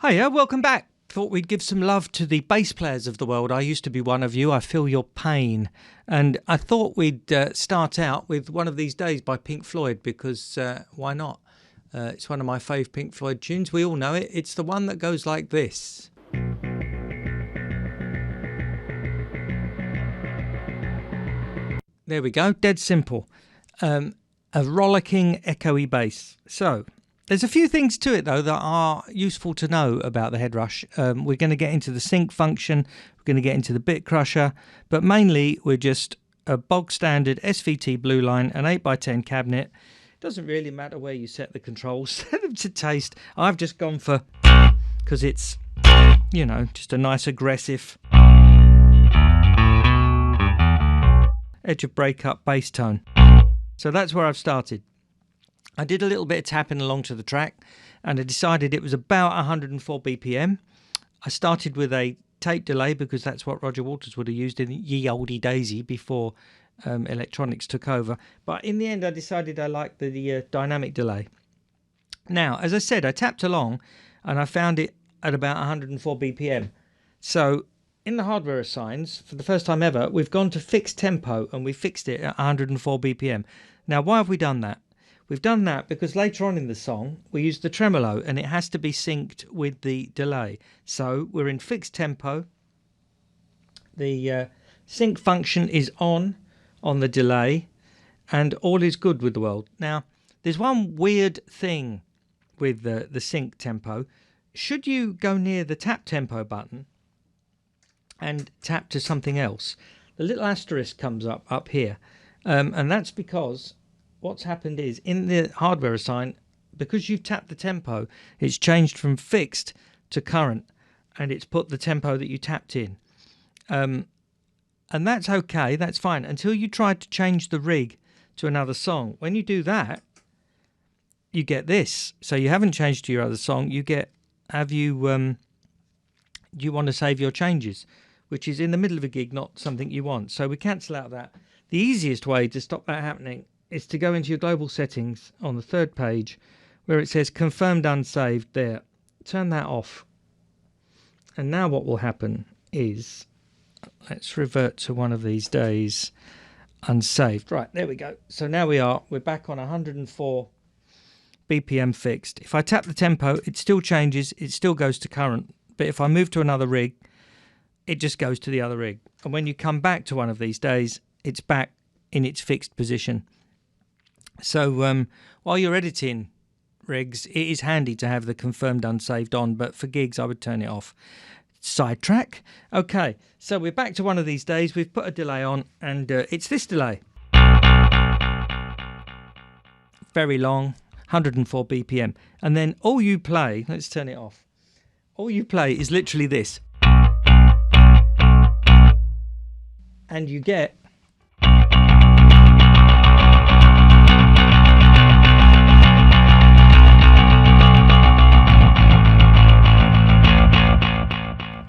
Hiya, welcome back. Thought we'd give some love to the bass players of the world. I used to be one of you. I feel your pain. And I thought we'd start out with One of These Days by Pink Floyd because why not? It's one of my fave Pink Floyd tunes. We all know it. It's the one that goes like this. There we go. Dead simple. A rollicking, echoey bass. So there's a few things to it, though, that are useful to know about the Headrush. We're going to get into the sync function. We're going to get into the bit crusher. But mainly, we're just a bog standard SVT blue line, an 8x10 cabinet. It doesn't really matter where you set the controls. Set them to taste. I've just gone for, because it's, you know, just a nice aggressive edge of breakup bass tone. So that's where I've started. I did a little bit of tapping along to the track and I decided it was about 104 BPM. I started with a tape delay because that's what Roger Waters would have used in ye olde daisy before electronics took over. But in the end, I decided I liked the dynamic delay. Now, as I said, I tapped along and I found it at about 104 BPM. So in the hardware assigns, for the first time ever, we've gone to fixed tempo and we fixed it at 104 BPM. Now, why have we done that? We've done that because later on in the song, we use the tremolo and it has to be synced with the delay. So we're in fixed tempo. The sync function is on the delay and all is good with the world. Now, there's one weird thing with the sync tempo. Should you go near the tap tempo button and tap to something else, the little asterisk comes up here. And that's because what's happened is in the hardware assign, because you've tapped the tempo, it's changed from fixed to current and it's put the tempo that you tapped in. And that's okay, that's fine, until you try to change the rig to another song. When you do that, you get this. So you haven't changed to your other song, you get, you want to save your changes, which is in the middle of a gig, not something you want. So we cancel out that. The easiest way to stop that happening is to go into your global settings on the third page where it says confirmed unsaved there. Turn that off. And now what will happen is, let's revert to One of These Days unsaved. Right, there we go. So now we're back on 104 BPM fixed. If I tap the tempo, it still changes, it still goes to current. But if I move to another rig, it just goes to the other rig. And when you come back to One of These Days, it's back in its fixed position. So while you're editing rigs, it is handy to have the confirmed unsaved on, but for gigs I would turn it off. Sidetrack. Okay, so we're back to One of These Days. We've put a delay on and it's this delay. Very long, 104 BPM. And then all you play, let's turn it off. All you play is literally this. And you get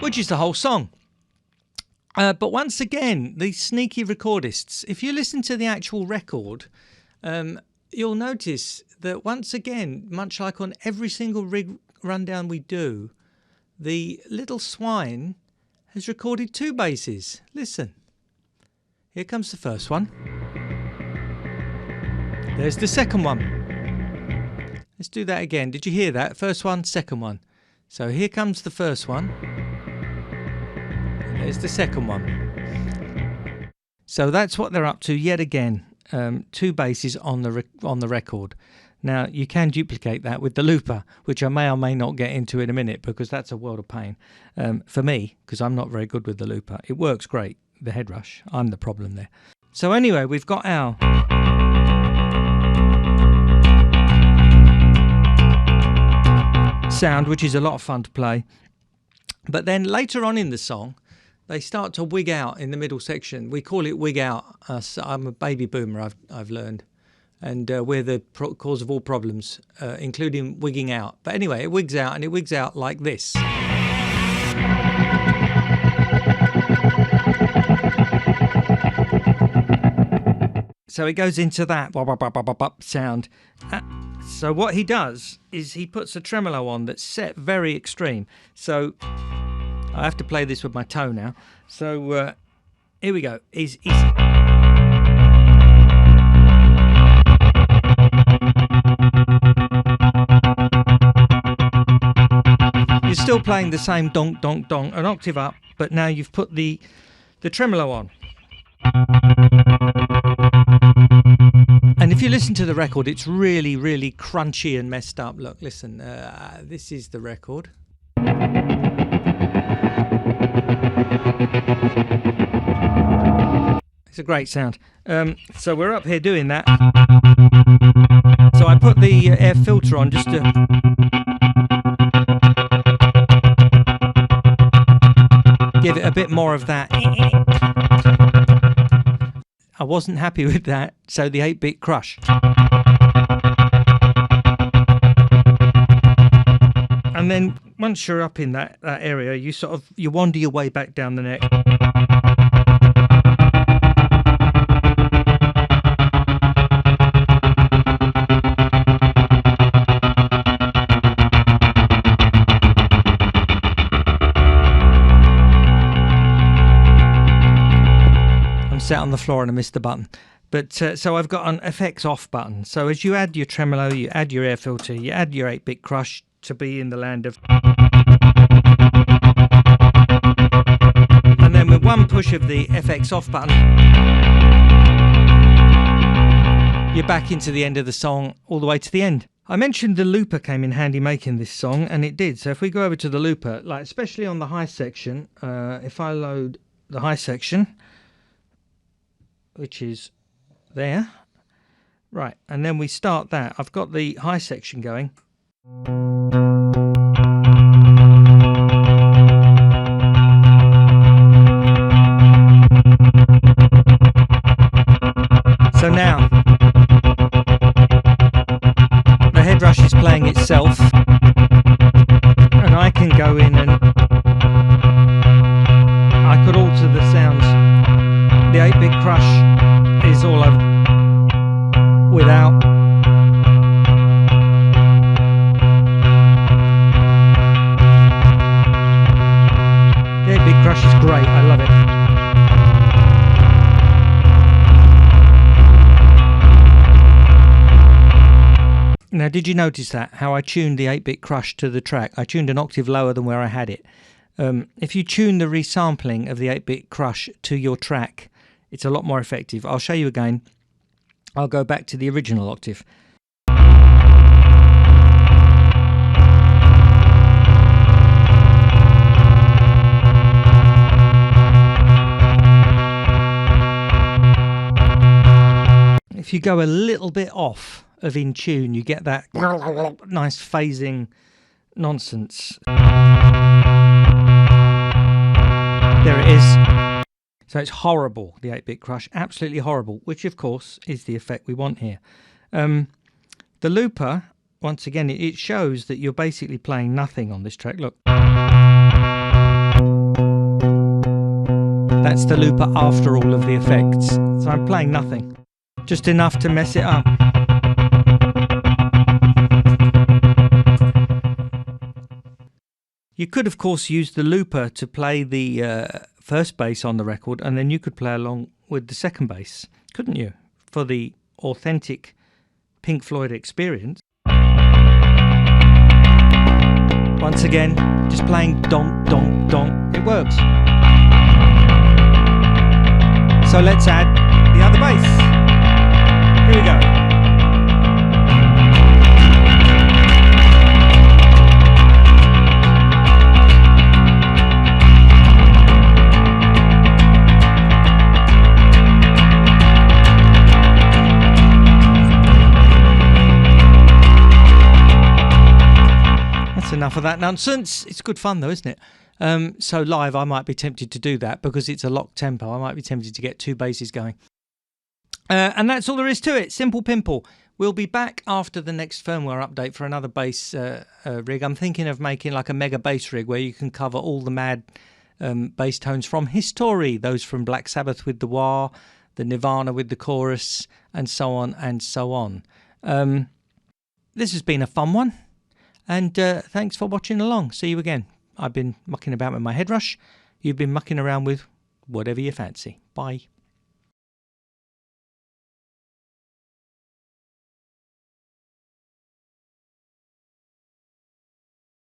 which is the whole song. But once again, these sneaky recordists, if you listen to the actual record, you'll notice that once again, much like on every single rig rundown we do, the little swine has recorded two basses. Listen. Here comes the first one. There's the second one. Let's do that again. Did you hear that? First one, second one. So here comes the first one. There's the second one. So that's what they're up to yet again. Two basses on the record. Now you can duplicate that with the looper, which I may or may not get into in a minute because that's a world of pain for me because I'm not very good with the looper. It works great, the Headrush. I'm the problem there. So anyway, we've got our sound, which is a lot of fun to play. But then later on in the song, they start to wig out in the middle section. We call it wig out. I'm a baby boomer, I've learned. And we're the cause of all problems, including wigging out. But anyway, it wigs out, and it wigs out like this. So it goes into that sound. So what he does is he puts a tremolo on that's set very extreme. So I have to play this with my toe now. So here we go. He's You're still playing the same donk, donk, donk, an octave up, but now you've put the tremolo on. And if you listen to the record, it's really, really crunchy and messed up. Look, listen, this is the record. It's a great sound. So we're up here doing that. So I put the air filter on just to... give it a bit more of that. I wasn't happy with that, so the 8-bit crush. And then once you're up in that area, you wander your way back down the neck. Sat on the floor and I missed the button, but so I've got an effects off button. So as you add your tremolo, you add your air filter, you add your 8-bit crush to be in the land of, and then with one push of the FX off button, you're back into the end of the song, all the way to the end. I mentioned the looper came in handy making this song, and it did. So if we go over to the looper, like especially on the high section, if I load the high section, which is there, right, and then we start that. I've got the high section going. So now the Headrush is playing itself, and I can go in and I could alter the sounds. The 8-bit crush is all over without. The 8-bit crush is great, I love it. Now, did you notice that? How I tuned the 8-bit crush to the track? I tuned an octave lower than where I had it. If you tune the resampling of the 8-bit crush to your track, it's a lot more effective. I'll show you again. I'll go back to the original octave. If you go a little bit off of in tune, you get that nice phasing nonsense. There it is. So it's horrible, the 8-bit crush, absolutely horrible, which of course is the effect we want here. The looper, once again, it shows that you're basically playing nothing on this track. Look. That's the looper after all of the effects. So I'm playing nothing, just enough to mess it up. You could, of course, use the looper to play the first bass on the record, and then you could play along with the second bass, couldn't you? For the authentic Pink Floyd experience. Once again, just playing donk, donk, donk. It works. So let's add the other bass. Here we go. Enough of that nonsense. It's good fun though, isn't it? So live I might be tempted to do that because it's a locked tempo. I might be tempted to get two basses going. And that's all there is to it. Simple pimple. We'll be back after the next firmware update for another bass rig. I'm thinking of making like a mega bass rig where you can cover all the mad bass tones from history. Those from Black Sabbath with the wah, the Nirvana with the chorus, and so on and so on. this has been a fun one, and thanks for watching along. See you again. I've been mucking about with my Headrush. You've been mucking around with whatever you fancy. Bye.